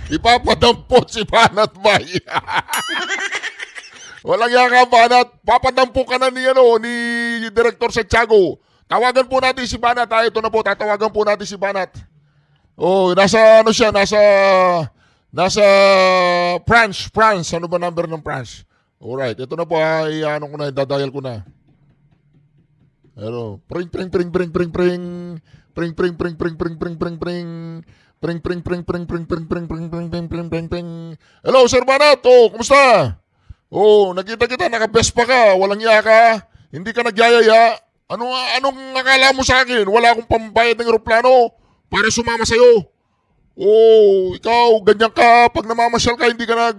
Ipapadampot si Banat Bay. Walang yaka, Banat. Papadampot ka na ni Director Santiago. Tawagan po natin si Banat. Ito na po, tatawagan po natin si Banat. Oh, nasa France. Ano ba number ng France? Alright, ito na po, ko na, dadayal ko na. Pero, pring. Hello, Sir Banat. Oh, kumusta? Oh, nakita kita, naka-best pa ka, walang iya ka, hindi ka nagyayaya. Anong akala mo sa akin? Wala akong pambayad ng eroplano para sumama sa'yo. Oh, ikaw, ganyan ka, pag namamasyal ka, hindi ka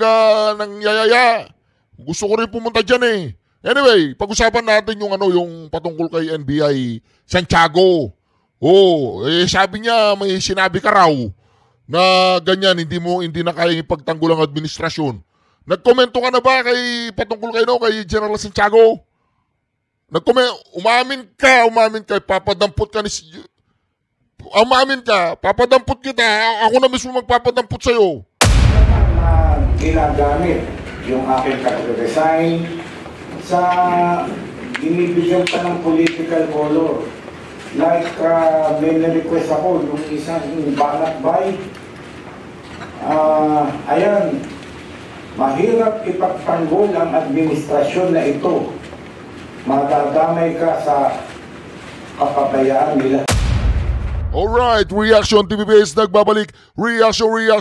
nangyayaya. Gusto ko rin pumunta dyan eh. Anyway, pag-usapan natin yung patungkol kay NBI Santiago. Oh, sabi niya, may sinabi ka raw na ganyan, hindi na kayang ipagtanggol ang administrasyon. Nagkomento ka na ba patungkol kay General Santiago? Umamin ka, papadampot ka papadampot kita, ako na mismo magpapadampot sa'yo. Ginagamit yung aking pag-resign sa binibigyan pa ng political color. Like, may na-request ako, yung isang Banat Bay. Ayan, mahirap ipagtanggol ang administrasyon na ito. Madadamay ka sa kapabayaan nila. Alright, Reaction TV Base nagbabalik. Reaction.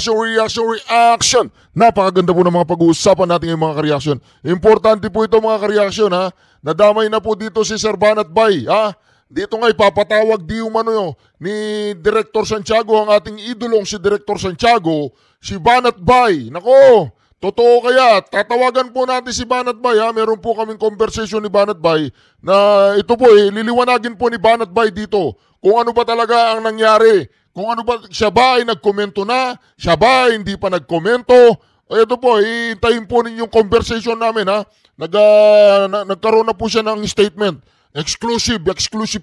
Napakaganda po ng mga pag-uusapan natin yung mga ka-reaction. Importante po ito mga ka-reaction ha. Nadamay na po dito si Sir Banat Bay ha. Dito nga ipapatawag ni Director Santiago, ang ating idolong si Director Santiago, si Banat Bay. Nako, totoo kaya, tatawagan po natin si Banat Bay ha. Meron po kaming conversation ni Banat Bay na ito po liliwanagin po ni Banat Bay dito kung ano ba talaga ang nangyari. Kung ano ba, siya ba ay nagkomento na, siya ba ay hindi pa nagkomento. Ito po, iintayin po ninyong conversation namin ha. Nagkaroon na po siya ng statement. Exclusive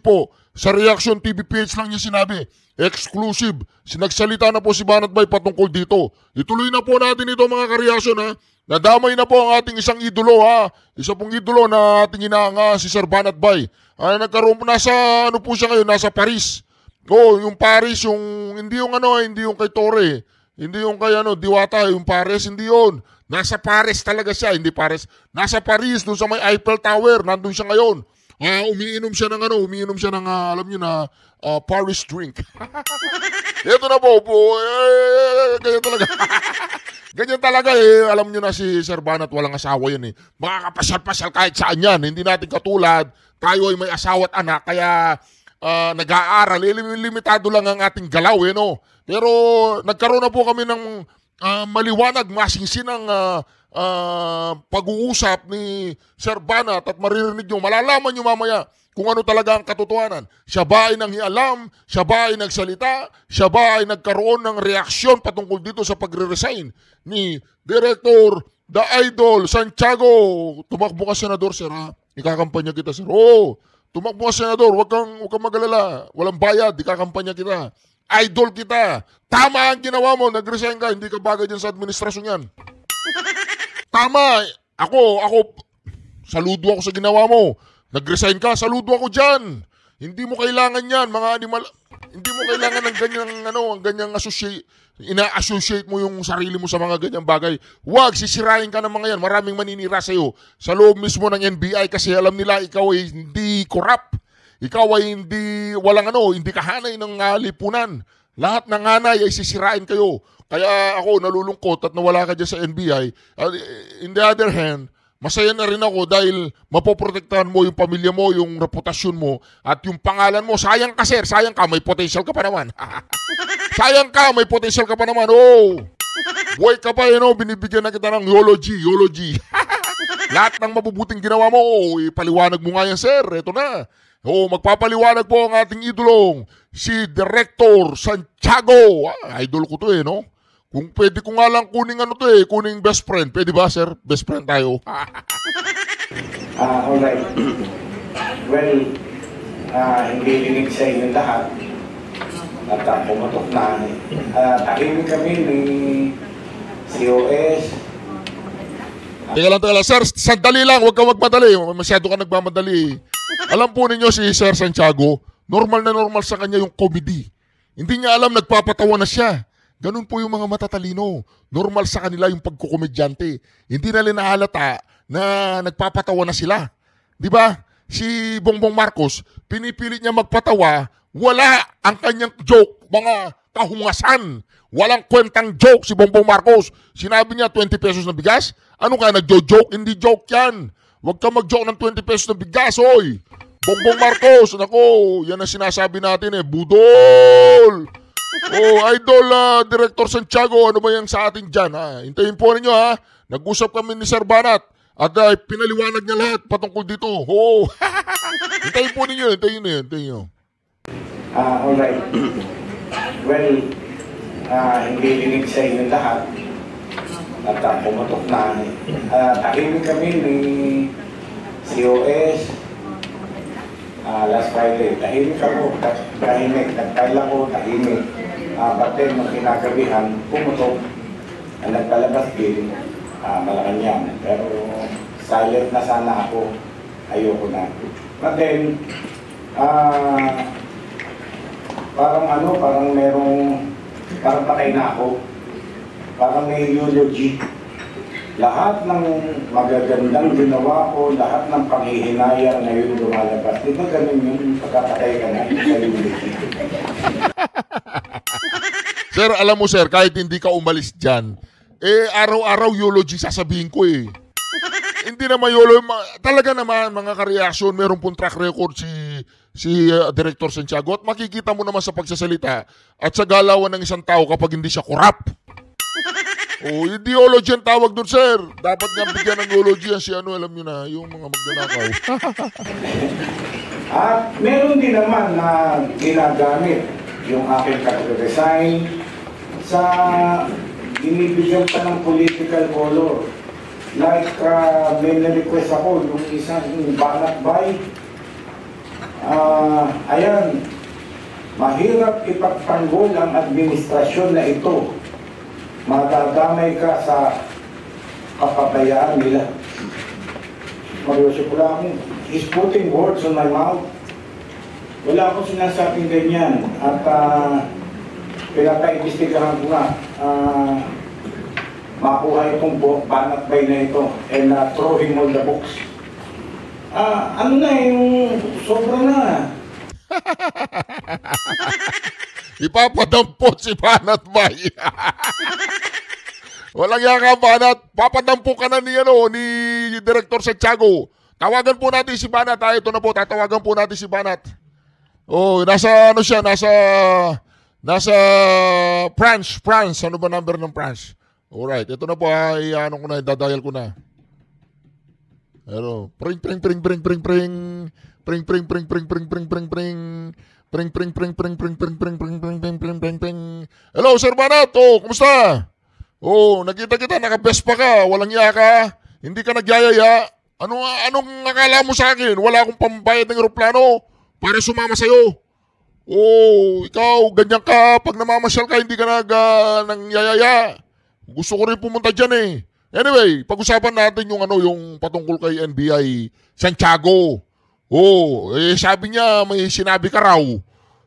po. Sa Reaction TV page lang niya sinabi. Exclusive. Nagsalita na po si Banat Bay patungkol dito. Ituloy na po natin ito mga ka-reaction ha. Nadamay na po ang ating isang idolo ha. Isa pong idolo na ating inaanga si Sir Banat Bay. Nagkaroon po, nasa Paris. Oh, yung Paris, hindi yung kay Torre. Hindi yung kay Diwata, yung Paris, hindi yun. Nasa Paris talaga siya, hindi Paris. Nasa Paris, doon sa may Eiffel Tower, nandun siya ngayon. Umiinom siya ng alam niyo na, Paris drink. Ito na po, ganyan talaga. Ganyan talaga alam niyo na si Sir Banat, walang asawa yun Makakapasyal-pasyal kahit saan yan. Hindi natin katulad, tayo ay may asawa at anak, kaya nag-aaral. Limitado lang ang ating galaw Pero nagkaroon na po kami ng maliwanag, masingsinang pag-uusap ni Sir Banat at maririnig nyo, malalaman nyo mamaya kung ano talaga ang katotohanan. Siya ba ay nanghialam? Siya ba ay nagsalita? Siya ba ay nagkaroon ng reaksyon patungkol dito sa pagre-resign ni Director The Idol Santiago? Tumakbo ka, Senador, sir ha? Ikakampanya kita, sir. Oo, tumakbo ka, Senador. Huwag kang magalala. Walang bayad, ikakampanya kita. Idol kita. Tama ang ginawa mo, nag-resign ka, hindi ka bagay dyan sa administrasyon yan. Tama. Ako, saludo ako sa ginawa mo. Nag-resign ka, saludo ako dyan. Hindi mo kailangan yan, mga animal. Hindi mo kailangan ng ganyang ina-associate mo yung sarili mo sa mga ganyang bagay. Huwag, sisirain ka ng mga yan. Maraming maninira sa'yo. Sa loob mismo ng NBI kasi alam nila ikaw ay hindi corrupt. Ikaw ay hindi ka hanay ng lipunan. Lahat ng hanay ay sisirain kayo. Kaya ako nalulungkot at nawala ka dyan sa NBI. In the other hand, masaya na rin ako dahil mapoprotektahan mo yung pamilya mo, yung reputasyon mo, at yung pangalan mo. Sayang ka, sir. Sayang ka. May potential ka pa naman. Sayang ka. May potential ka pa naman. Oh! Buhay ka pa, binibigyan na kita ng eulogy. Lahat ng mabubuting ginawa mo, ipaliwanag mo nga yan, sir. Ito na. Magpapaliwanag po ang ating idolong, si Director Santiago. Idol ko to Kung pwede ko nga lang kuning kuning best friend. Pwede ba, sir? Best friend tayo. Alright. Well, hindi rinig sa inyo lahat. At pumatok na. Tahimik kami ni COS. Teka lang. Sir, sandali lang. Huwag kang magmadali. Masyado ka nagmamadali. Alam po ninyo si Sir Santiago, normal na normal sa kanya yung comedy. Hindi niya alam, nagpapatawa na siya. Ganun po yung mga matatalino. Normal sa kanila yung pagkukomedyante. Hindi na linahalata na nagpapatawa na sila. Di ba? Si Bongbong Marcos, pinipilit niya magpatawa, wala ang kanyang joke, mga kahungasan. Walang kwentang joke si Bongbong Marcos. Sinabi niya 20 pesos na bigas? Ano ka, nagjo-joke? Hindi joke yan. Huwag ka mag-joke ng 20 pesos na bigas, oy. Bongbong Marcos, nako, yan ang sinasabi natin Budol! Oh, Idol Director Santiago, ano ba yan sa atin dyan? Ha? Hintayin po ninyo ha. Nag-usap kami ni Sir Banat at pinaliwanag niya lahat patungkol dito. Oh, hintayin po ninyo, hintayin nyo. Alright. Well, hindi rinig sa inyo lahat. At pumutok na. Tahimik kami ni COS. Last Friday, tahimik ako. Nagpail ako, tahimik. But then, nung kinagabihan, pumutok. Nagpalabas din, Malacanang. Pero silent na sana ako. Ayoko na. But then, parang patay na ako. Parang may eulogy. Lahat ng magagandang ginawa ko, lahat ng panghihinayang ngayon lumalabas. Di ba ganun yung pagkakatay ka na sa eulogy? Sir, alam mo sir, kahit hindi ka umalis dyan, araw-araw eulogy sasabihin ko Hindi naman talaga naman mga ka-reaction, meron pong track record si Director Santiago at makikita mo naman sa pagsasalita at sa galawan ng isang tao kapag hindi siya korap. Hindi eulogy ang tawag doon, sir. Dapat nga bigyan ng eulogy yan si alam nyo na, yung mga magnanakaw. At meron din naman na ginagamit yung aking categorizing sa inibigyan pa ng political color. Like, may na-request ako, yung isang Banat Bay. Ayan, mahirap ipagtanggol ang administrasyon na ito. Madadamay ka sa kapabayaan nila. Mariusip ko lang, he's putting words on my mouth. Wala akong sinasabing ganyan. At pinapaimbestigahan ko nga, makuha itong Banat Bay na ito and throw him on the books. Yung sobra na. Ipapadampot si Banat Bay. Walang yaka, Banat. Papadampot ka na ni Director Santiago. Tawagan po natin si Banat. Ito na po, tatawagan po natin si Banat. Nasa France. Ano ba number ng France? Alright, ito na po idadial ko na. Pero, pring. Hello, Sir Banat. Kumusta? Nakita kita, naka-Vespa ka, walang iya ka, hindi ka nagyayaya. Anong akala mo sa akin? Wala akong pambayad ng eroplano para sumama sa'yo. Ikaw, ganyan ka, pag namamasyal ka, hindi ka nangyayaya. Gusto ko rin pumunta dyan Anyway, pag-usapan natin yung patungkol kay NBI Santiago. Sabi niya, may sinabi ka raw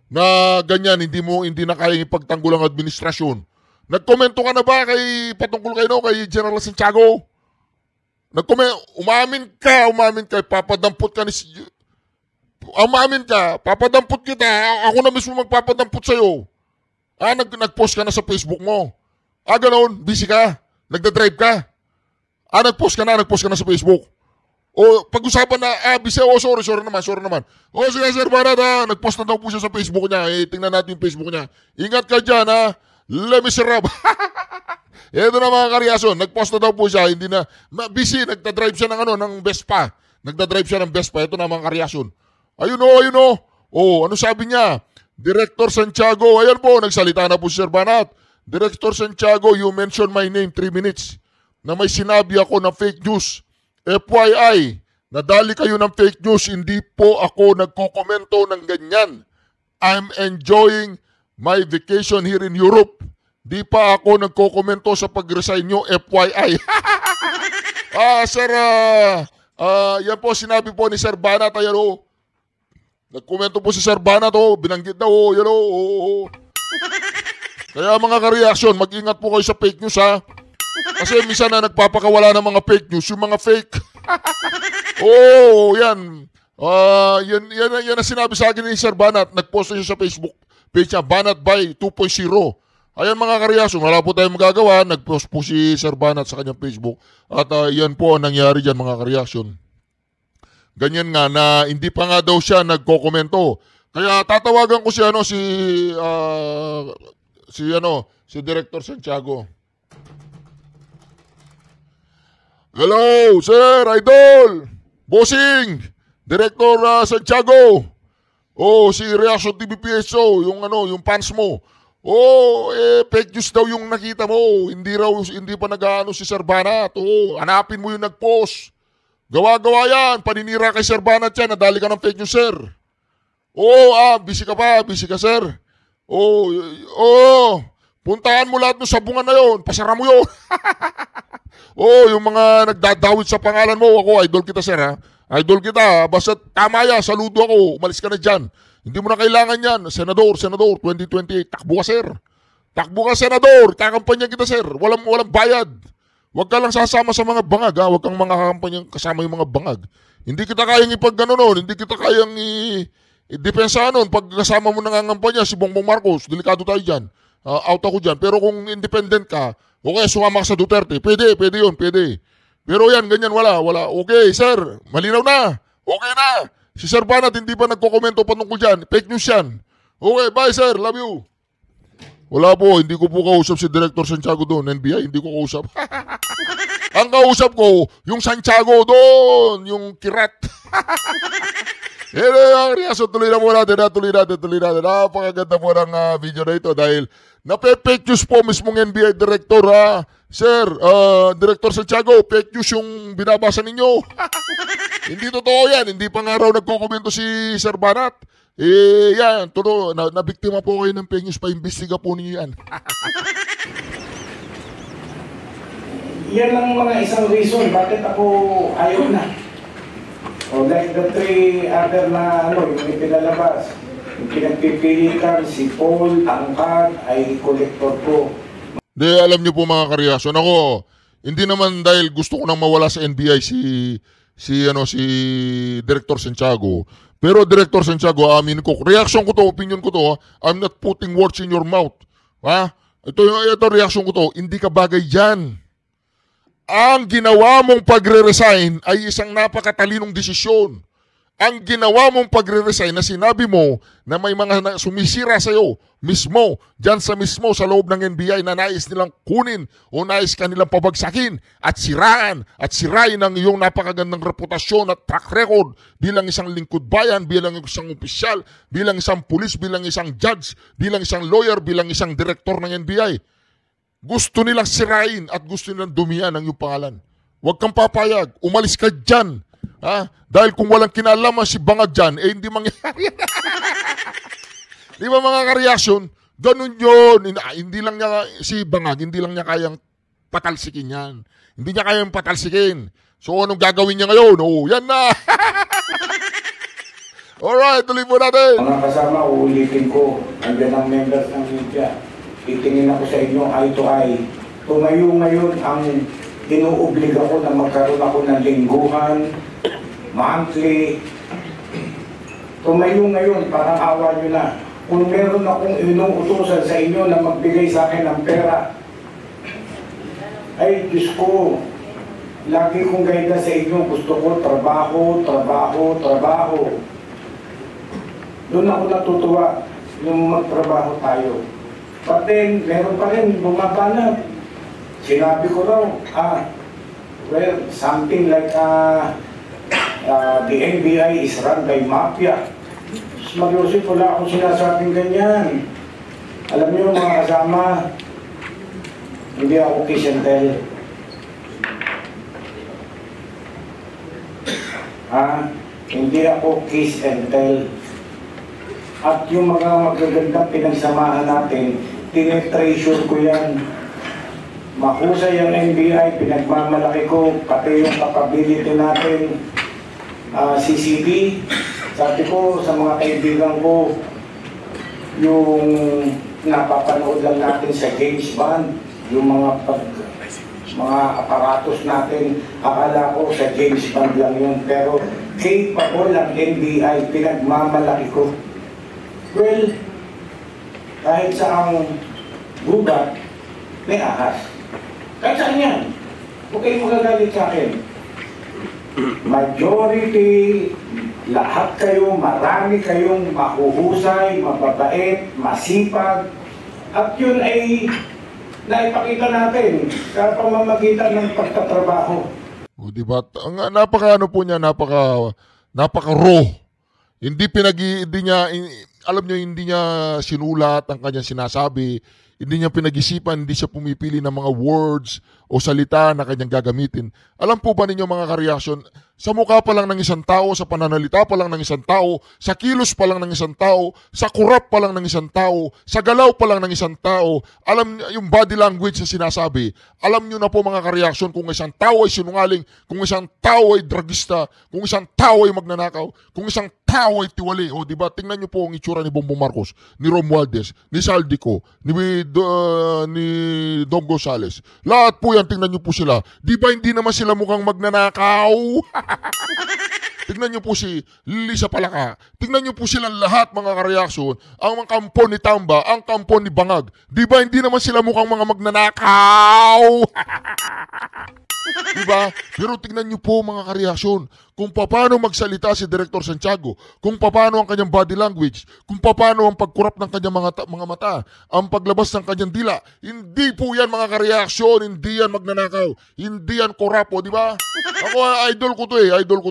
na ganyan, hindi na kaya ipagtanggol ang administrasyon. Nagkomento ka na ba patungkol kay General Santiago? Umamin ka, papadampot ka papadampot kita, ako na mismo magpapadampot sa'yo. Nag-post ka na sa Facebook mo. Ganoon, busy ka, nagda-drive ka. Nag-post ka na sa Facebook. Pag-usapan na, busy, sorry naman. Sige, Sir Banat, nag-post na daw po siya sa Facebook niya. Tingnan natin yung Facebook niya. Ingat ka dyan, Le Miserable. Ito na mga karyason, nag-post na daw po siya, hindi na, busy, nagda-drive siya ng Vespa. Ito na mga karyason. Ayun o. Ano sabi niya? Director Santiago, ayan po, nagsalita na po si Sir Banat. Director Santiago, you mentioned my name 3 minutes na may sinabi ako na fake news. FYI, nadali kayo ng fake news, hindi po ako nagkokomento ng ganyan. I'm enjoying my vacation here in Europe. Di pa ako nagko-komento sa pag-resign nyo, FYI. Sir, yan po sinabi po ni Sir Banat, ayan o. Nagkomento po si Sir Banat o, binanggit na o, yan o. Kaya mga ka-reaction, mag-ingat po kayo sa fake news ha. Kasi minsan na nagpapakawala ng mga fake news, yung mga fake. Yan. Yan ang sinabi sa akin ni Sir Banat. Nag-post na siya sa Facebook page niya, Banat by 2.0. Ayan mga kareaksyon, wala po tayong magagawa. Nag-post po si Sir Banat sa kanyang Facebook. At yan po ang nangyari dyan mga kareaksyon. Ganyan nga na hindi pa nga daw siya nagko-komento. Kaya tatawagan ko si Director Santiago. Hello, Sir Idol. Bossing, Director Santiago. Si Reaction TV PSO, yung fans mo. Fake news daw yung nakita mo. Hindi pa nag-ano si Sir Banat. Hanapin mo yung nag-post. Gawa-gawa yan. Paninira kay Sir Banat yan. Nadali ka ng fake news, sir. Busy ka, sir. Puntahan mo lahat ng sabungan na yon. Pasara mo yun. Yung mga nagdadawit sa pangalan mo. Ako, idol kita, sir, ha. Idol kita. Basta tama yan. Saludo ako. Umalis ka na dyan. Hindi mo na kailangan yan. Senador, 2028. Takbo ka, sir. Takbo ka, senador. Kakampanya kita, sir. Walang bayad. Huwag ka lang sasama sa mga bangag, ha. Huwag kang mga kampanya kasama yung mga bangag. Hindi kita kayang ipag-gano'n. Hindi kita kayang i-depensa nun. Pag kasama mo nangangampanya si Bongbong Marcos, delikado tayo dyan. Out ako dyan. Pero kung independent ka, okay, sumama ka sa Duterte. Pwede yun. Pero yan, ganyan, wala. Okay, sir, malinaw na. Okay na. Si Sir Banat hindi pa nagko-komento patungkol dyan. Fake news yan. Okay, bye sir. Love you. Wala po. Hindi ko po kausap si Director Santiago doon. NBI, hindi ko kausap. Ang kausap ko, yung Santiago doon. Yung Kirat. Ang reason, tuloy na po natin. Napakaganda po ng video na ito dahil nape-fake news po mismong NBI Director, ha. Sir, Director Santiago, fake news yung binabasa ninyo. Hindi totoo yan. Hindi pa nga raw nagko-komento si Sir Banat. Yan. Nabiktima po kayo ng fake news. Pa-imbestiga po ninyo yan. Yan ang mga isang reason bakit ako ayaw na. Like the three other na yung ipinalabas. Yung pinagpipilitan, si Paul, Tangkad, ay kolektor ko. Alam niyo po mga kareaksyon, ako, hindi naman dahil gusto ko nang mawala sa NBI si Director Santiago. Pero Director Santiago, amin ko, reaction ko to, opinion ko to, I'm not putting words in your mouth. Ha? Ito reaction ko to, hindi ka bagay dyan. Ang ginawa mong pagre-resign ay isang napakatalinong desisyon. Ang ginawa mong pagre-resign na sinabi mo na may mga sumisira sa'yo mismo, dyan sa loob ng NBI na nais nilang kunin o nais kanilang pabagsakin at sirain ang iyong napakagandang reputasyon at track record bilang isang lingkod bayan, bilang isang opisyal, bilang isang pulis, bilang isang judge, bilang isang lawyer, bilang isang direktor ng NBI. Gusto nilang sirain at gusto nilang dumihan ang iyong pangalan. Huwag kang papayag, umalis ka dyan. Dahil kung walang kinalaman si Bangag dyan, hindi mangyayari. Di ba mga kareaksyon? Ganun yun. Hindi lang niya, si Bangag, hindi lang niya kayang patalsikin yan. Hindi niya kayang patalsikin. So anong gagawin niya ngayon? Yan na. Alright, tuloy po natin. Mga kasama, uulitin ko. Andiyan ang members ng media. Itingin ako sa inyo eye to eye. Tumayo ngayon ang inuobliga ko na magkaroon ako ng lingguhan, monthly. Tumayo ngayon, parang awa nyo na. Kung meron akong inuutusan sa inyo na magbigay sa akin ng pera, ay Diyos ko, lagi kong gaida sa inyo, gusto ko trabaho. Doon ako natutuwa nung magtrabaho tayo. But then, meron pa rin bumabanat. Sinabi ko raw, something like the NBI is run by mafia. Mag-iusip, wala akong sinasabing ganyan. Alam niyo mga kasama, hindi ako kiss and tell. Hindi ako kiss and tell. At yung mga magagandang pinagsamahan natin, tinetreasure ko yan. Mahusay ang NBI, pinagmamalaki ko, pati yung capability natin, CCP. Sabi ko sa mga kaibigan ko, yung napapanood lang natin sa James Bond, yung mga aparatos natin, akala ko sa James Bond lang yun, pero capable ang NBI, pinagmamalaki ko. Well, kahit sa ang gubat, may ahas. Kahit saan yan, huwag kayong magagalit sa akin. Majority, lahat kayo, marami kayong mahuhusay, mababait, masipag, at yun ay naipakita natin sa pamamagitan ng pagtatrabaho. O diba? Ang napaka po niya, napaka raw. Hindi niya, alam niyo, hindi niya sinulat ang kanyang sinasabi. Hindi niya pinag-isipan, hindi siya pumipili ng mga words o salita na kanyang gagamitin. Alam po ba ninyo mga ka-reaction, sa mukha pa lang ng isang tao, sa pananalita pa lang ng isang tao, sa kilos pa lang ng isang tao, sa kurap pa lang ng isang tao, sa galaw pa lang ng isang tao, alam yung body language na sinasabi, alam nyo na po mga ka-reaction kung isang tao ay sinungaling, kung isang tao ay dragista, kung isang tao ay magnanakaw, kung isang tao ay tiwali. O diba, tingnan nyo po ang itsura ni Bongbong Marcos, ni Romualdez, ni Saldico, ni Dong Gonzales. Lahat po yan, tingnan nyo po sila. Di ba hindi naman sila mukhang magnanakaw? Tingnan nyo po si Lisa Palaka. Tingnan nyo po silang lahat mga kareaksyon. Ang mga kampo ni Tamba, ang kampo ni Bangag. Di ba hindi naman sila mukhang mga magnanakaw? Diba? Pero tingnan nyo po mga kareaksyon kung paano magsalita si Director Santiago, kung paano ang kanyang body language, kung paano ang pagkurap ng kanyang mga mata, ang paglabas ng kanyang dila. Hindi po yan mga kareaksyon, hindi yan magnanakaw, hindi yan korapo, di ba? Ako, idol ko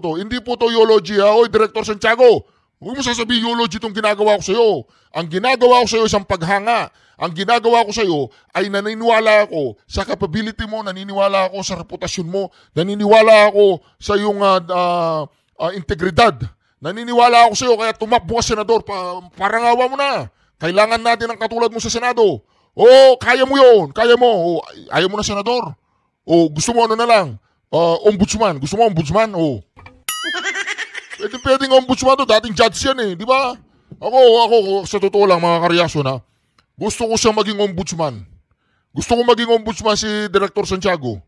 to. Hindi po to eulogy ha, oy Director Santiago. Huwag mo sasabihin eulogy itong ginagawa ko sa'yo. Ang ginagawa ko sa'yo isang paghanga. Ang ginagawa ko sa'yo ay naniniwala ako sa capability mo, naniniwala ako sa reputasyon mo, naniniwala ako sa iyong integridad. Naniniwala ako sa'yo kaya tumakbo ka senador, parangawa mo na. Kailangan natin ang katulad mo sa Senado. Kaya mo yun, kaya mo. Ayaw mo na senador. Gusto mo ano na lang, ombudsman. Gusto mo ombudsman? Pwedeng ombudsman to, dating judge yan di ba? Ako, sa totoo lang mga kareaksyon ha, gusto ko siya maging ombudsman. Gusto ko maging ombudsman si Director Santiago.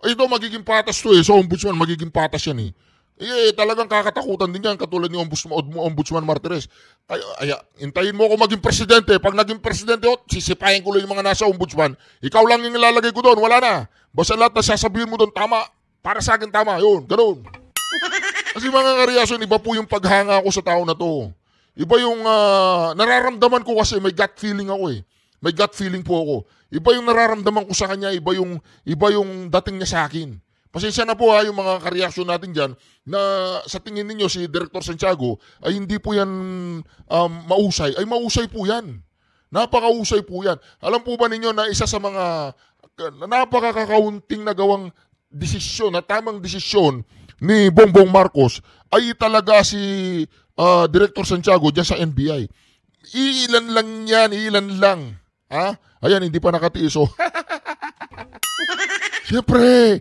Ito, magiging patas to sa ombudsman, magiging patas yan talagang kakatakutan din yan, katulad ni Ombudsman Martires. Hintayin mo ako maging presidente. Pag naging presidente, sisipahin ko lang yung mga nasa ombudsman. Ikaw lang yung ilalagay ko doon, wala na. Basta lahat na sasabihin mo doon, tama. Para sa akin, tama. Yun, ganun. Kasi mga kareaksyon, iba po yung paghanga ko sa tao na to. Iba yung nararamdaman ko kasi may gut feeling ako May gut feeling po ako. Iba yung nararamdaman ko sa kanya, iba yung dating niya sa akin. Pasensya na po yung mga kareaksyon natin dyan na sa tingin ninyo si Director Santiago ay hindi po yan mausay. Ay mausay po yan. Napakausay po yan. Alam po ba ninyo na isa sa mga napakakakaunting nagawang desisyon, na tamang desisyon ni Bongbong Marcos ay talaga si Director Santiago dyan sa NBI. Ilan lang. Ha? Ayan, hindi pa nakatiis. Siyempre,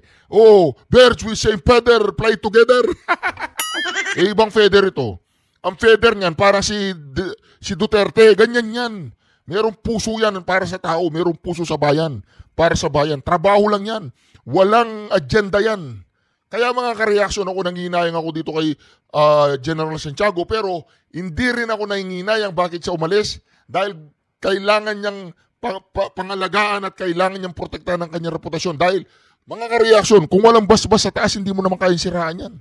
birds with same feather fly together. Ibang feather ito. Ang feather niyan, para si Duterte, ganyan yan. Merong puso yan para sa tao, merong puso sa bayan, para sa bayan. Trabaho lang yan. Walang agenda yan. Kaya mga kareaksyon ako, nanginayang ako dito kay General Santiago, pero hindi rin ako nanginayang bakit siya umalis dahil kailangan niyang pangalagaan at kailangan niyang protektahan ng kanyang reputasyon. Dahil mga kareaksyon, kung walang basbas sa taas, hindi mo naman kayang siraan yan.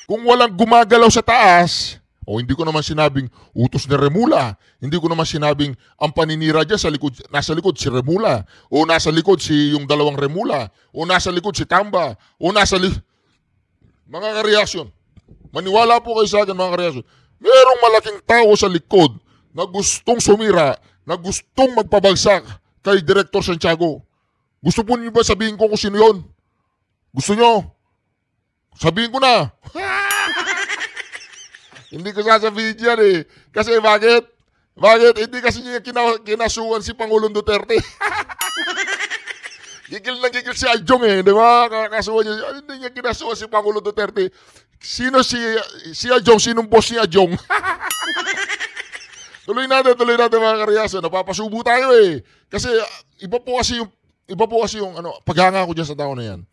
Kung walang gumagalaw sa taas, hindi ko naman sinabing utos ni Remula. Hindi ko naman sinabing ang paninira dyan nasa likod si Remula. O nasa likod yung dalawang Remula. O nasa likod si Tamba. O nasa likod. Mga kareaksyon, maniwala po kayo sa akin mga kareaksyon. Merong malaking tao sa likod na gustong sumira, na gustong magpabagsak kay Director Santiago. Gusto po niyo ba sabihin ko kung sino yun? Gusto nyo? Sabihin ko na. Hindi ko sasabihin yan Kasi bakit? Bakit? Hindi kasi niya kinasuhan si Pangulong Duterte. Gigil na gigil si Ajong eh, di ba? Kakasuhan niya, hindi niya kinasuhan si Pangulong Duterte. Sino si Ajong? Sinong boss ni Ajong? Tuloy natin mga karyaso. Napapasubo tayo eh. Kasi iba po kasi yung paghanga ko dyan sa tao na yan.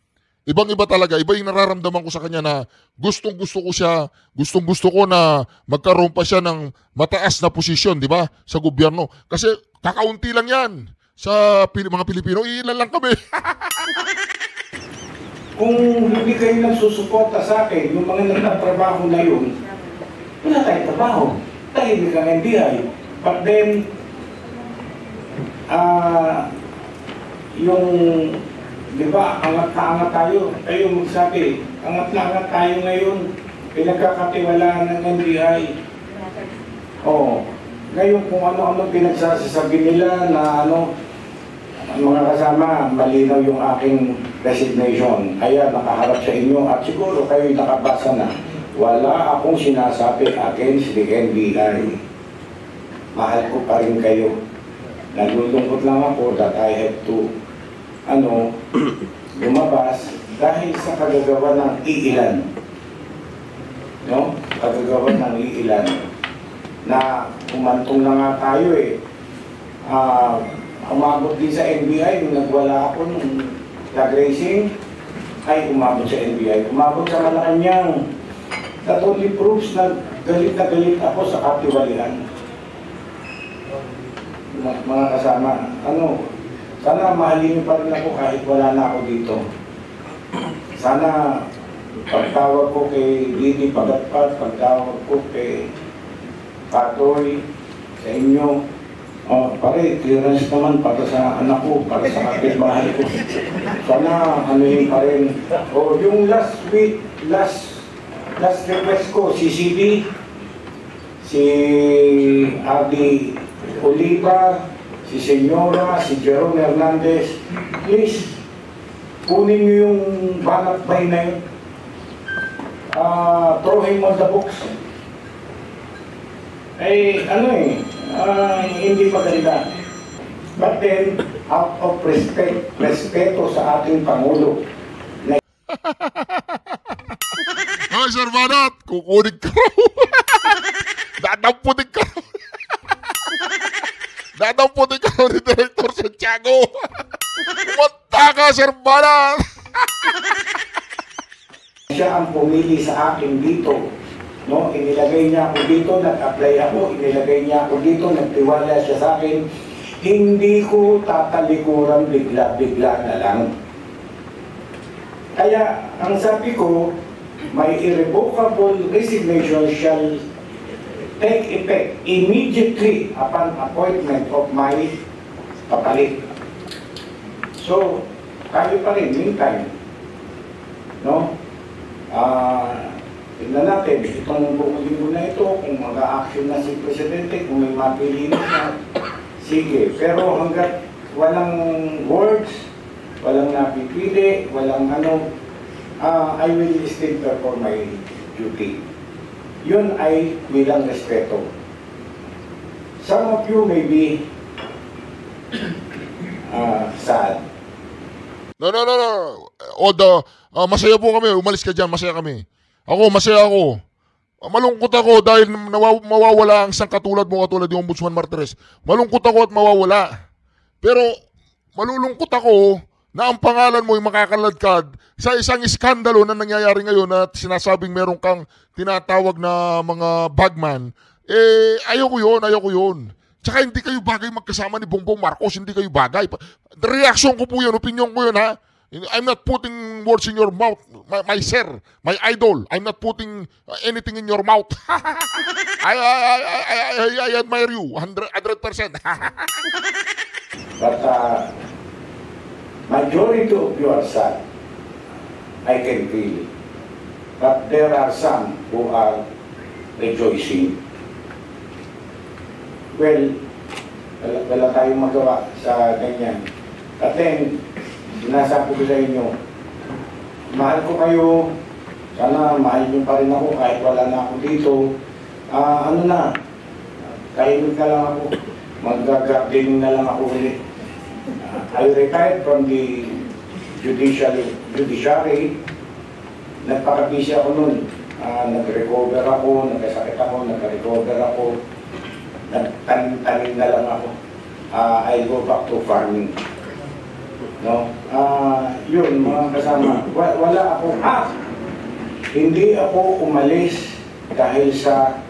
Ibang-iba talaga. Iba yung nararamdaman ko sa kanya na gustong-gusto ko siya, gustong-gusto ko na magkaroon pa siya ng mataas na posisyon, di ba? Sa gobyerno. Kasi kakaunti lang yan. Sa mga Pilipino, ilan lang kami. Kung hindi kayo nagsusuporta sa akin, yung mga nagtatrabaho na yun, wala tayong trabaho. Tahimik ang NBI. But then, yung, di ba, angat na angat tayo. Tayo magsabi, angat na angat tayo ngayon. Pinagkakatiwalaan ng NBI. Ngayon kung ano-ano pinagsasabi nila na mga kasama, malinaw yung aking resignation. Kaya nakaharap sa inyo at siguro kayo nakabasa na. Wala akong sinasabi against the NBI. Mahal ko pa rin kayo. Nalulungkot lang ako that I have to lumabas dahil sa kagagawa ng iilan. No? Kagagawa ng iilan. Na umantong na nga tayo eh. Umabot din sa NBI nung nagwala ako nung flag racing. Ay, umabot sa NBI. Umabot sa Malacanang. That only proves na galit ako sa katiwalian. Mga kasama, sana mahalin niyo pa rin ako kahit wala na ako dito. Sana pagtawag ko kay Didi Pagatpat, pagtawag ko kay Patoy, sa inyo, pare, clearance naman para sa anak ko, para sa kapitbahay ko. Sana yun pa rin. Yung last request ko, si CD, si Adi Oliva, si Senyora, si Jerome Hernandez, please, kunin niyo yung banat-bay na yun. Throw him on the books. Hindi maganda. But then, out of respeto sa ating Pangulo. Ay, Sir Banat, kukunin ka raw. Dadamputin ka raw. Dadamputin ka raw ni Director Santiago. Umanta ka, Sir Banat. Siya ang pumili sa akin dito. No, inilagay niya ako dito, nag-apply ako, inilagay niya ako dito, nagtiwala siya sa akin. Hindi ko tatalikuran bigla-bigla na lang. Kaya, ang sabi ko, my irrevocable resignation shall take effect immediately upon appointment of my kapalit. So, kayo pa rin, meantime. No? Tignan natin, itong buong linggo na ito, kung mag-a-action na si Presidente, kung may mapili na, sige. Pero hanggat walang words, walang napipili, walang I will still perform my duty. Yun ay bilang respeto. Some of you may be sad. No. Masaya po kami. Umalis ka dyan, masaya kami. Masaya ako. Malungkot ako dahil mawawala ang isang katulad yung Ombudsman Martires. Malungkot ako at mawawala. Pero malulungkot ako na ang pangalan mo ay makakaladkad sa isang iskandalo na nangyayari ngayon at sinasabing meron kang tinatawag na mga bagman. Ayoko yun. Tsaka hindi kayo bagay magkasama ni Bongbong Marcos, hindi kayo bagay. Reaction ko po yun, opinion ko yun ha. I'm not putting words in your mouth, my sir, my idol. I'm not putting anything in your mouth. I admire you, 100%. But majority of you are sad. I can feel it. But there are some who are rejoicing. Well, wala tayong magawa sa ganyan. At then, sinasabi ko sa inyo, mahal ko kayo, sana mahal niyo pa rin ako kahit wala na ako dito. tahimik na lang ako. Mag-gardening na lang ako ulit. I retired from the judiciary. Nagpaka-busy ako nun. Nag-recover ako, nagkasakit ako, nag-recover ako. Nagtanim na lang ako. I go back to farming. No? Yun, mga kasama. Wala ako. Hindi ako umalis dahil sa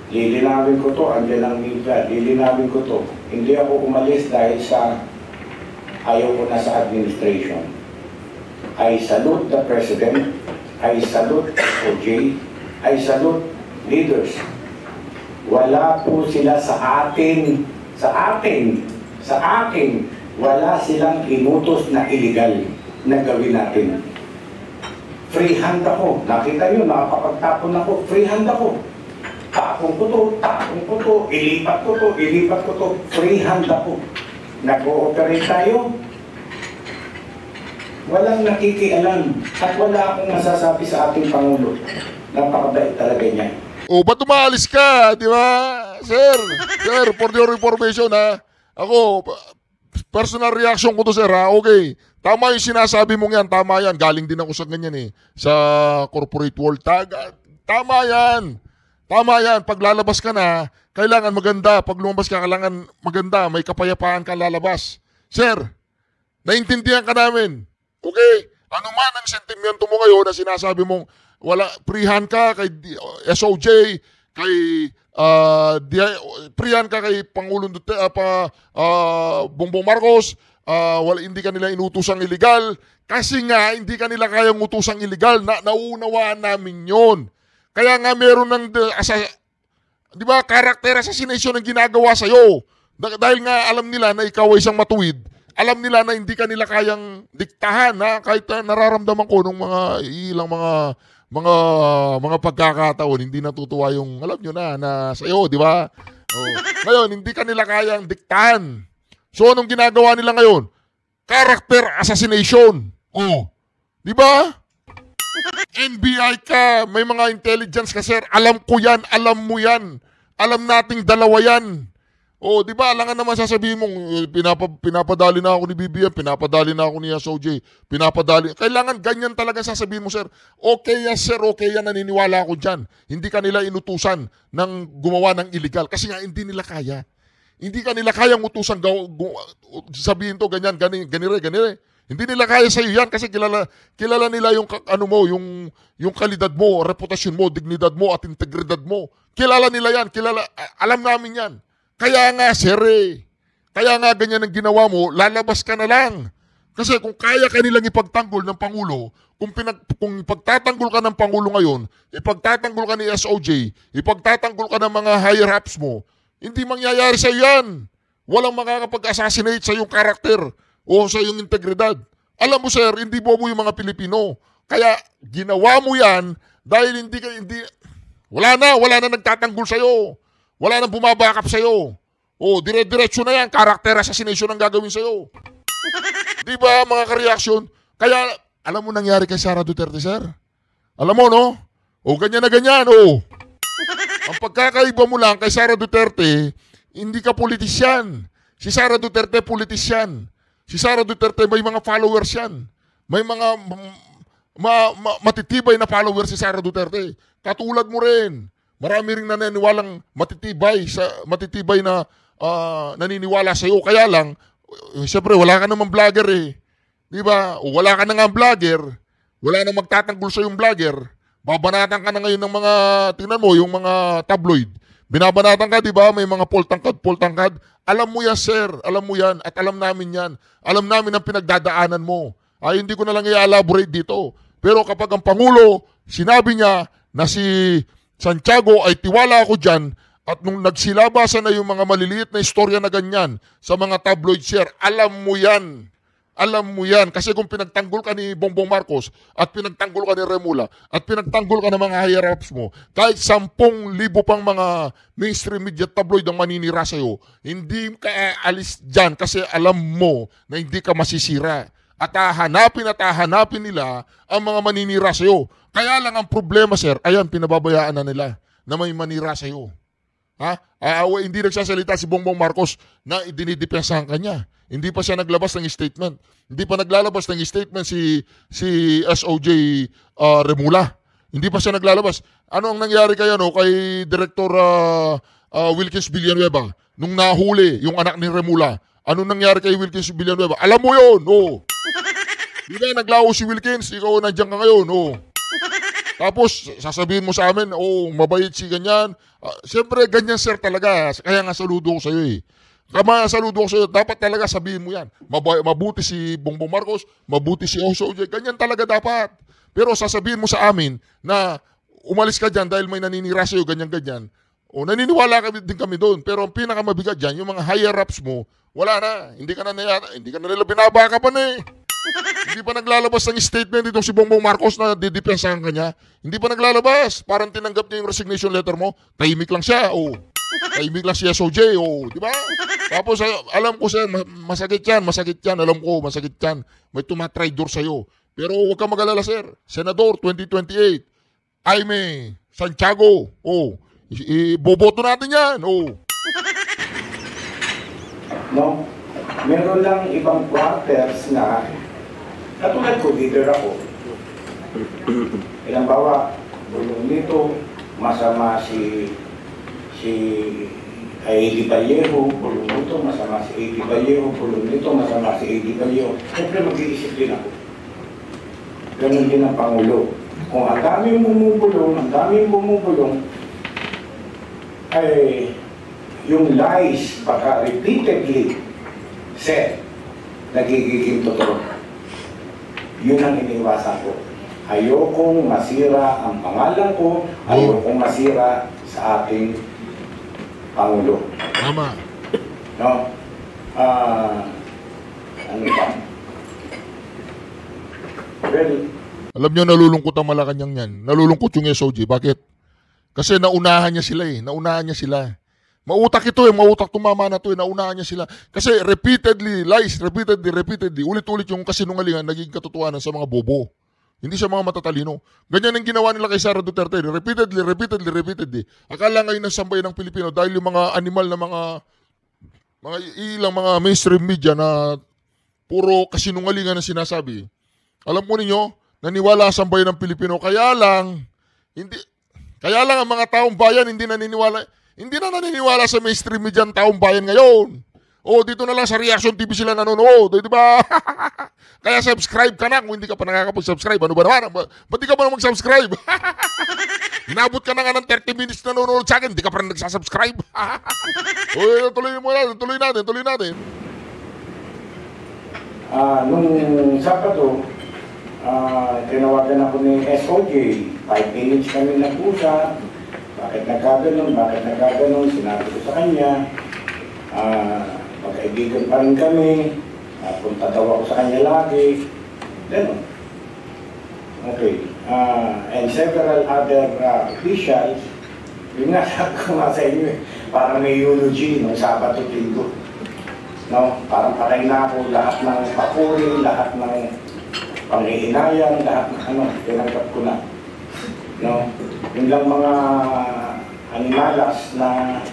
lilinawin ko to, andyan ang media, lilinawin ko to. Hindi ako umalis dahil sa ayaw ko na sa administration. I salute the President, I salute OJ, I salute leaders. Wala po sila sa atin, wala silang inutos na illegal na gawin natin. Freehand ako, nakita nyo, nakakapagtapon ako, freehand ako. Takong ko to, ilipat ko to, freehand ako. Nag-ooperate tayo. Walang nakikialam at wala akong masasabi sa ating Pangulo. Napakabait talaga niya. O, ba't umaalis ka? Di ba? Sir, for your information ha. Ako, personal reaction ko to sir ha. Okay, tama yung sinasabi mong yan, tama yan. Galing din ako sa ganyan eh. Sa corporate world. Tama yan. Tama yan, pag lalabas ka na, kailangan maganda. Pag lumabas ka, kailangan maganda. May kapayapaan ka lalabas. Sir, naintindihan ka namin. Okay? Ano man ang sentimento mo ngayon na sinasabi mong freehand ka kay SOJ, kay freehand ka kay Pangulong Bongbong Marcos, hindi ka nila inutusang illegal. Kasi nga, hindi ka nila kayang utusang illegal. Nauunawaan namin yon. Kaya nga meron ng, di ba, character assassination ang ginagawa sa'yo. Dahil nga alam nila na ikaw ay isang matuwid, alam nila na hindi ka nila kayang diktahan, ha? Kahit nararamdaman ko nung mga ilang mga pagkakataon, hindi natutuwa yung, alam nyo na sa'yo, di ba? Oh. Ngayon, hindi ka nila kayang diktahan. So, anong ginagawa nila ngayon? Character assassination. Oh. Di ba? NBI ka, may mga intelligence ka sir, alam ko yan, alam mo yan, alam nating dalawa yan. O, di ba, alangan naman sasabihin mong, pinapadali na ako ni BBM, pinapadali na ako ni SOJ, pinapadali. Kailangan ganyan talaga sasabihin mo sir. Okay yan sir, okay yan, naniniwala ako dyan. Hindi ka nila inutusan ng gumawa ng illegal, kasi nga hindi nila kaya. Hindi ka nila kayang utusan sabihin to, ganyan, ganire. Hindi nila kaya sa iyo yan kasi kilala nila yung yung kalidad mo, reputasyon mo, dignidad mo at integridad mo. Kilala nila yan, alam namin yan. Kaya nga sir, kaya nga ganyan ang ginawa mo, lalabas ka na lang. Kasi kung kaya ka nilang ipagtanggol ng Pangulo, kung ipagtatanggol ka ng Pangulo ngayon, ipagtatanggol ka ni SOJ, ipagtatanggol ka ng mga higher ups mo, hindi mangyayari sa iyo yan. Walang makakapag-assassinate sa iyong karakter o sa iyong integridad. Alam mo sir, hindi bobo yung mga Pilipino. Kaya ginawa mo yan dahil wala na nagtatanggol sa iyo. Wala nang bumabakap sa iyo. O dire-diretso na yan, character assassination ang gagawin sa iyo. Di ba mga ka-reaction? Kaya alam mo nangyari kay Sara Duterte sir? Alam mo no? O ganyan na ganyan o. Ang pagkakaiba mo lang kay Sara Duterte, hindi ka politisyan. Si Sara Duterte politisyan. Si Sara Duterte may mga followers yan. May mga matitibay na followers si Sara Duterte. Katulad mo rin. Marami ring naniniwalang matitibay na naniniwala sa iyo. Kaya lang, siyempre wala ka namang vlogger eh. Di ba? O wala ka na nga vlogger. Wala na magtatanggol sa yung vlogger. Babanatan ka na ngayon ng mga, tingnan mo, yung mga tabloid. Binabanatan ka, di ba? May mga poltangkad. Alam mo yan, sir. Alam mo yan. At alam namin yan. Alam namin ang pinagdadaanan mo. Ay, hindi ko na lang i-elaborate dito. Pero kapag ang Pangulo, sinabi niya na si Santiago ay tiwala ako dyan, at nung nagsilabasan na yung mga maliliit na istorya na ganyan sa mga tabloid, sir, alam mo yan. Alam mo yan. Kasi kung pinagtanggol ka ni Bongbong Marcos at pinagtanggol ka ni Remula at pinagtanggol ka ng mga higher-ups mo, kahit 10,000 pang mga mainstream media tabloid ang maninira sa'yo, hindi ka aalis dyan kasi alam mo na hindi ka masisira. At hahanapin nila ang mga maninira sa'yo. Kaya lang ang problema, sir, ayan, pinababayaan na nila na may manira sa'yo. Ha? Hindi nagsasalita si Bongbong Marcos na idinidepensahan kanya. Hindi pa siya naglabas ng statement. Hindi pa naglalabas ng statement si SOJ Remula. Hindi pa siya naglalabas. Ano ang nangyari kay Director Wilkins Villanueva nung nahuli yung anak ni Remula? Ano nangyari kay Wilkins Villanueva? Alam mo yun, oh. Di ba naglaho si Wilkins, ikaw nandiyan ka ngayon, oh. Tapos, sasabihin mo sa amin, oh, mabait si ganyan. Siyempre, ganyan sir talaga. Kaya nga saludo ko sa'yo eh. Saludo ko sa'yo, dapat talaga sabihin mo yan. Mabuti si Bongbong Marcos, mabuti si SOJ, ganyan talaga dapat. Pero sasabihin mo sa amin na umalis ka dyan dahil may naninira sa'yo, ganyan-ganyan. O naniniwala din kami doon. Pero ang pinakamabigat dyan, yung mga higher-ups mo, wala na. Hindi ka na nila binabaka pa na eh. Hindi pa naglalabas ng statement itong si Bongbong Marcos na didepensahan kanya. Hindi pa naglalabas. Parang tinanggap niya yung resignation letter mo. Tahimik lang siya. Oh. Tahimik lang si SOJ. Oh. Di ba? Tapos alam ko sir, masakit yan. Alam ko, masakit yan. May tumatraidor sa'yo. Pero huwag kang mag-alala sir. Senador 2028. Jaime Santiago. Oh. Boboto natin yan. Oh. No? Meron lang ibang quarters na katulad ko, leader ako. Halimbawa, bulong nito, masama si A.D. Vallejo, bulong nito, masama si A.D. Vallejo, bulong nito, masama si A.D. Vallejo. Siyempre mag-iisip din ako. Ganun din ang Pangulo. Kung ang daming bumubulong, ay yung lies baka repeatedly said, nagiging totoo. Yun ang iniwasan ko. Ayokong masira ang pangalan ko, ayokong masira sa ating Pangulo. Tama. No? Ano ba? Well, alam nyo, nalulungkot ang Malacanang yan. Nalulungkot yung SOG. Bakit? Kasi naunahan niya sila eh. Mautak ito eh. Mautak tumama na ito eh. Naunahan niya sila. Kasi repeatedly, lies, repeatedly, ulit-ulit yung kasinungalingan naging katotohanan sa mga bobo. Hindi sa mga matatalino. Ganyan ang ginawa nila kay Sara Duterte. Repeatedly. Akala ngayon ng sambayan ng Pilipino dahil yung mga animal na mga ilang mga mainstream media na puro kasinungalingan na sinasabi. Alam mo ninyo, naniwala ang sambayan ng Pilipino. Kaya lang ang mga taong bayan hindi na naniniwala sa mainstream media ng taong bayan ngayon. O, dito na lang sa Reaction TV sila nanonood. Di ba? Kaya subscribe ka na kung hindi ka pa nakakapag-subscribe. Ano ba naman? Ba't di ka pa na mag-subscribe? Inabot ka na nga ng 30 minutes na nanonood sa akin. Di ka pa rin nagsasubscribe. O, tuloy natin. Nung Sabado, tinawagan ako ni SOJ. 5 minutes kami nag-usap. Bakit nagkaganon? Sinabi ko sa kanya. Magkaibigan pa rin kami. Punta daw ako sa kanya lagi. Ganon. Okay. And several other officials, yun nga sabi ko nga sa inyo eh, parang may eulogy nung Sabado Linggo. No? Parang patay na ako lahat ng papuri, lahat ng panghihinayang, lahat ng tinanggap ko na. No? Yun lang mga animalas na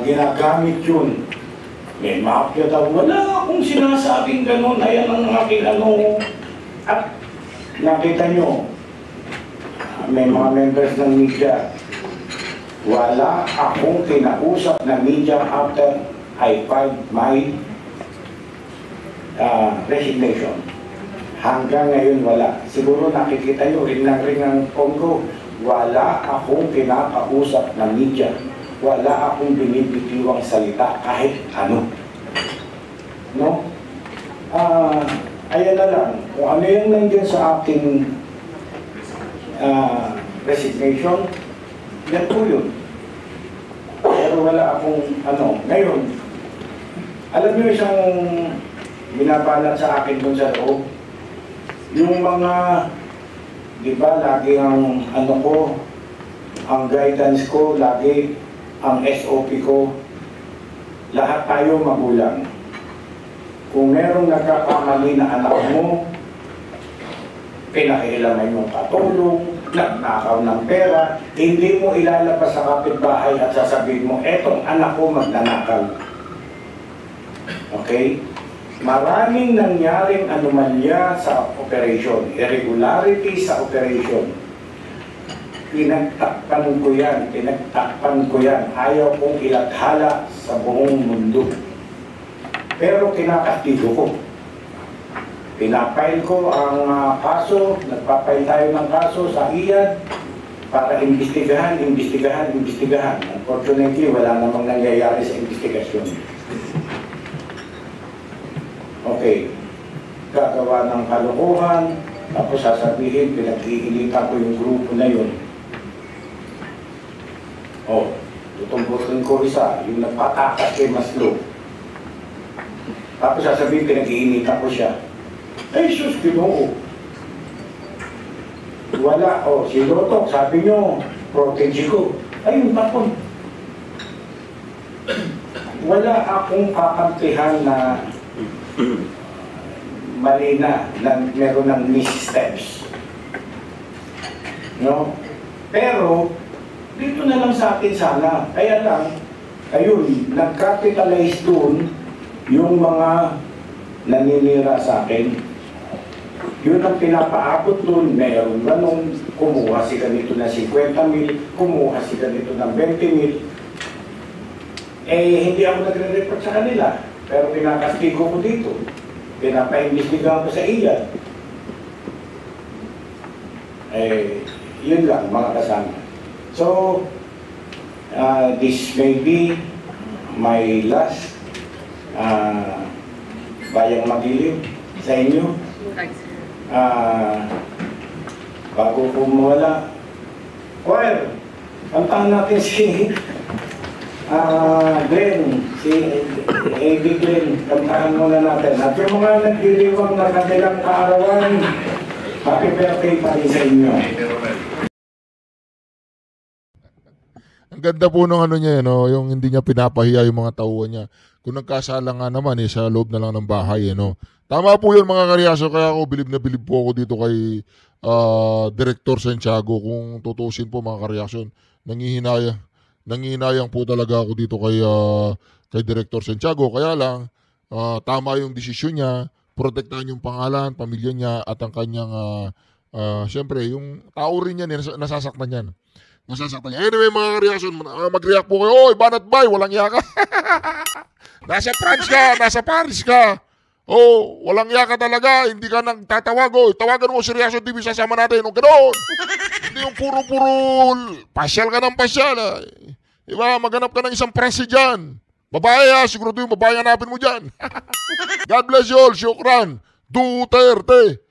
ginagamit yun. May mafia daw. Wala akong sinasabing gano'n. Ayan ang aking At nakita nyo, may mga members ng media. Wala akong kinausap na media after I filed my resignation. Hanggang ngayon wala. Siguro nakikita nyo, ring ang phone ko. Wala akong kinakausap na media. Wala akong binibitiwang salita kahit ano. No? Ayan na lang. Kung ano yung nandiyan sa aking resignation, yan po yun. Pero wala akong Ngayon, alam niyo isang binabalat sa akin dun sa loob. Yung mga, di ba, lagi ang ang guidance ko, lagi ang SOP ko, lahat tayo magulang. Kung merong nagkakamali na anak mo, pinakialaman yung katulong, nagnakaw ng pera, hindi mo ilalabas sa kapitbahay at sasabihin mo, etong anak ko magnanakaw. Okay? Maraming nangyaring anomalya sa operation, irregularity sa operation. Pinagtakpan ko yan, ayaw kong ilathala sa buong mundo. Pero kinakastigo ko. Pinapail ko ang kaso, nagpapail tayo ng kaso sa IAD para imbestigahan. Unfortunately, wala namang nangyayari sa investigasyon. Okay, gagawa ng kalokohan, tapos sasabihin, pinag-iinitan ko yung grupo na yun. Oh, tutumbukin ko isa, yung nagpatakas kay Maslow. Tapos sasabihin, pinag-iinitan ko siya. Ay, sus, Ginoo. Wala, si Lotok, sabi nyo, protege ko. Ay, yung tapon. Wala akong kakampihan na mali na meron ng missteps. No? Pero, dito na lang sa atin sana. Kaya lang, ayun, nag-capitalize doon yung mga naninira sa akin. Yun ang pinapaabot doon. Meron ganun, kumuha si ganito na 50 mil, kumuha si ganito ng 20 mil. Hindi ako nagre-report sa kanila. Pero pinakastigo ko dito. Pinapaimbestigahan ko sa iya. Yun lang, mga kasama. So, this may be my last bayang magiliw sa inyo. Bago po mawala, choir, kantahan natin si Glenn, si A.B. Glenn, kantahan muna natin. At yung mga nagdiriwang na kanilang kaarawan, happy birthday pa rin sa inyo. Ang ganda po nung niya, no? Yung hindi niya pinapahiya yung mga tauhan niya. Kung nagkasala nga naman, sa loob na lang ng bahay, no? Tama po yun, mga karyaso, kaya ako bilib na bilib po ako dito kay Director Santiago. Kung tutusin po, mga karyasyon, nangihinayang po talaga ako dito kay Director Santiago. Kaya lang, tama yung desisyon niya, protektahan yung pangalan, pamilya niya, at ang kanyang, siyempre, yung tao rin yan, nasasaktan yan. Anyway, mga karyasyon, mag-react po kayo, oy, Banat Bay, walang yaka. Nasa France ka, nasa Paris ka. Walang yaka talaga, hindi ka nang tatawag. Tawagan mo si Reaction TV, sasama natin. Ganoon. Hindi yung puro-puro pasyal ka ng pasyal. Diba, maghanap ka ng isang presi dyan. Babae siguro yung babae hanapin mo dyan. God bless you all, syukran. Duterte.